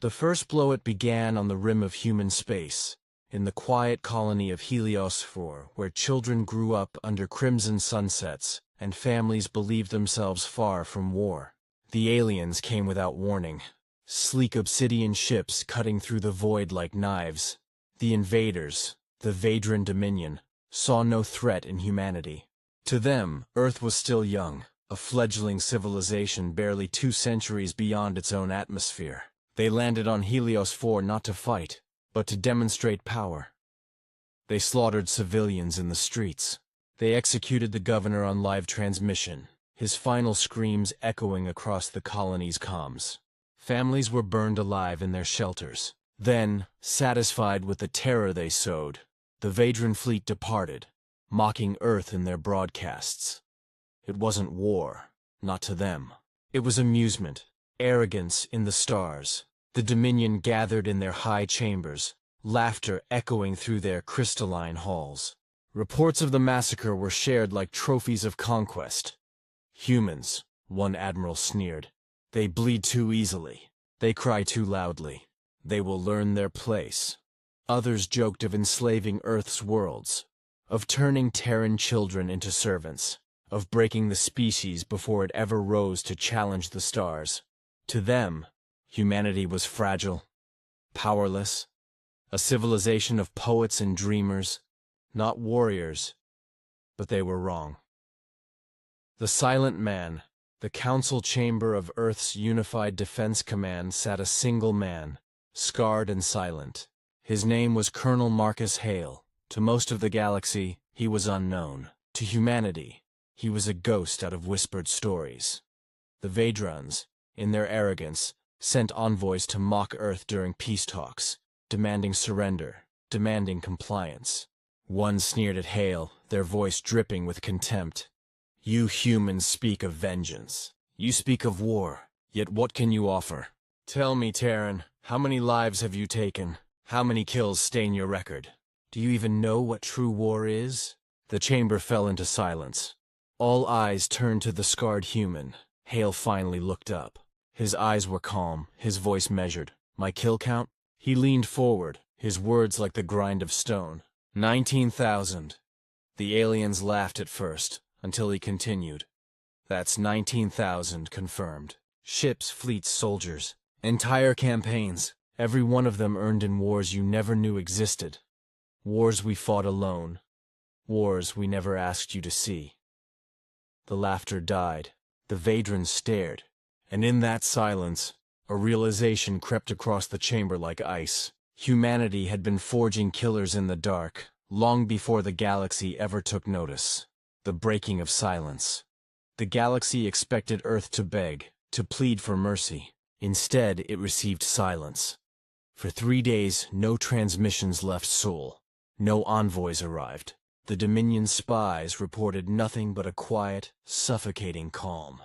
The first blow it began on the rim of human space, in the quiet colony of Heliosphore, where children grew up under crimson sunsets, and families believed themselves far from war. The aliens came without warning, sleek obsidian ships cutting through the void like knives. The invaders, the Vadran Dominion, saw no threat in humanity. To them, Earth was still young, a fledgling civilization barely 2 centuries beyond its own atmosphere. They landed on Helios 4 not to fight, but to demonstrate power. They slaughtered civilians in the streets. They executed the governor on live transmission, his final screams echoing across the colony's comms. Families were burned alive in their shelters. Then, satisfied with the terror they sowed, the Vadran fleet departed, mocking Earth in their broadcasts. It wasn't war, not to them. It was amusement, arrogance in the stars. The Dominion gathered in their high chambers, laughter echoing through their crystalline halls. Reports of the massacre were shared like trophies of conquest. Humans, one admiral sneered. They bleed too easily. They cry too loudly. They will learn their place. Others joked of enslaving Earth's worlds, of turning Terran children into servants, of breaking the species before it ever rose to challenge the stars. To them, humanity was fragile, powerless, a civilization of poets and dreamers, not warriors, but they were wrong. The Silent Man, the council chamber of Earth's unified defense command, sat a single man, scarred and silent. His name was Colonel Marcus Hale. To most of the galaxy, he was unknown. To humanity, he was a ghost out of whispered stories. The Vadrans, in their arrogance, sent envoys to mock Earth during peace talks, demanding surrender, demanding compliance. One sneered at Hale, their voice dripping with contempt. You humans speak of vengeance. You speak of war, yet what can you offer? Tell me, Terran, how many lives have you taken? How many kills stain your record? Do you even know what true war is? The chamber fell into silence. All eyes turned to the scarred human. Hale finally looked up. His eyes were calm, his voice measured. My kill count? He leaned forward, his words like the grind of stone. 19,000. The aliens laughed at first, until he continued. That's 19,000 confirmed. Ships, fleets, soldiers. Entire campaigns. Every one of them earned in wars you never knew existed. Wars we fought alone. Wars we never asked you to see. The laughter died. The Vadrans stared. And in that silence, a realization crept across the chamber like ice. Humanity had been forging killers in the dark, long before the galaxy ever took notice. The breaking of silence. The galaxy expected Earth to beg, to plead for mercy. Instead, it received silence. For 3 days, no transmissions left Sol. No envoys arrived. The Dominion spies reported nothing but a quiet, suffocating calm.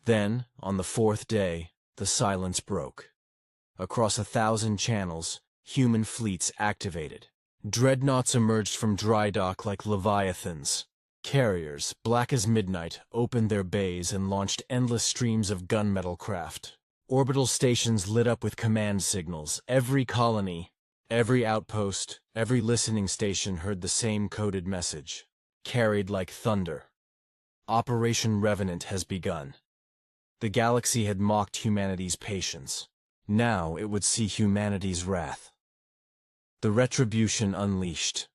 Then, on the 4th day, the silence broke. Across 1,000 channels, human fleets activated. Dreadnoughts emerged from dry dock like leviathans. Carriers, black as midnight, opened their bays and launched endless streams of gunmetal craft. Orbital stations lit up with command signals. Every colony, every outpost, every listening station heard the same coded message, carried like thunder. Operation Revenant has begun. The galaxy had mocked humanity's patience. Now it would see humanity's wrath. The retribution unleashed.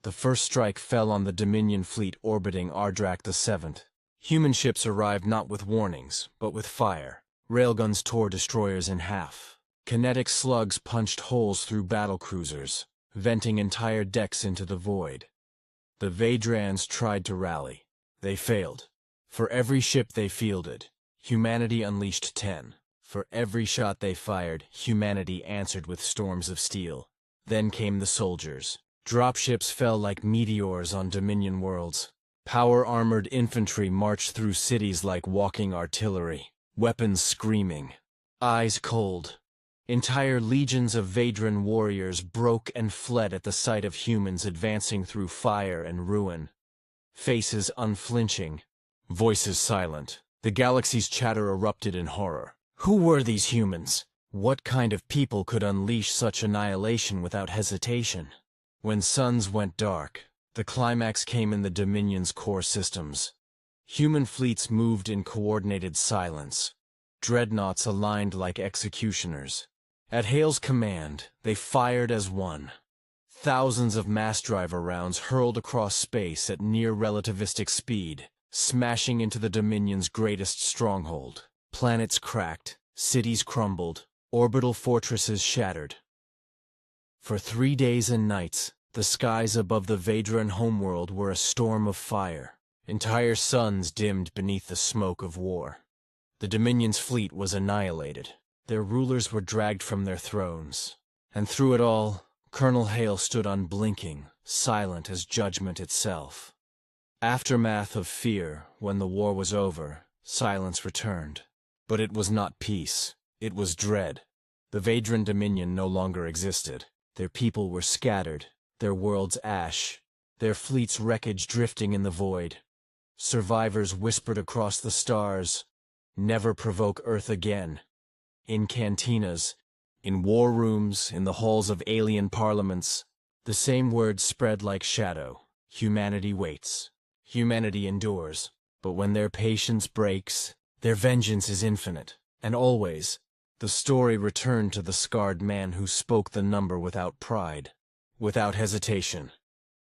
The first strike fell on the Dominion fleet orbiting Ardrak VII. Human ships arrived not with warnings, but with fire. Railguns tore destroyers in half. Kinetic slugs punched holes through battlecruisers, venting entire decks into the void. The Vadrans tried to rally. They failed. For every ship they fielded, humanity unleashed 10. For every shot they fired, humanity answered with storms of steel. Then came the soldiers. Dropships fell like meteors on Dominion worlds. Power-armored infantry marched through cities like walking artillery, weapons screaming, eyes cold. Entire legions of Vadran warriors broke and fled at the sight of humans advancing through fire and ruin. Faces unflinching, voices silent. The galaxy's chatter erupted in horror. Who were these humans? What kind of people could unleash such annihilation without hesitation? When suns went dark, the climax came in the Dominion's core systems. Human fleets moved in coordinated silence. Dreadnoughts aligned like executioners. At Hale's command, they fired as one. Thousands of mass driver rounds hurled across space at near-relativistic speed, smashing into the Dominion's greatest stronghold. Planets cracked, cities crumbled, orbital fortresses shattered. For 3 days and nights, the skies above the Vedran homeworld were a storm of fire. Entire suns dimmed beneath the smoke of war. The Dominion's fleet was annihilated. Their rulers were dragged from their thrones. And through it all, Colonel Hale stood unblinking, silent as judgment itself. Aftermath of fear, when the war was over, silence returned. But it was not peace. It was dread. The Vedran Dominion no longer existed. Their people were scattered, their worlds ash, their fleet's wreckage drifting in the void. Survivors whispered across the stars, "Never provoke Earth again." In cantinas, in war rooms, in the halls of alien parliaments, the same words spread like shadow. Humanity waits. Humanity endures. But when their patience breaks, their vengeance is infinite. And always, the story returned to the scarred man who spoke the number without pride, without hesitation.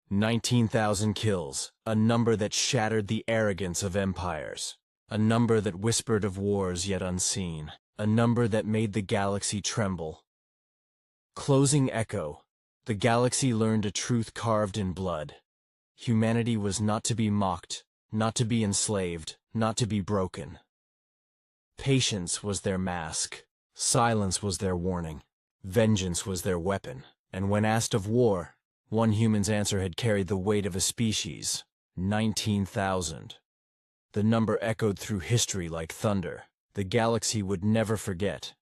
19,000 kills, a number that shattered the arrogance of empires. A number that whispered of wars yet unseen. A number that made the galaxy tremble. Closing echo. The galaxy learned a truth carved in blood. Humanity was not to be mocked, not to be enslaved, not to be broken. Patience was their mask. Silence was their warning. Vengeance was their weapon. And when asked of war, one human's answer had carried the weight of a species. 19,000. The number echoed through history like thunder. The galaxy would never forget.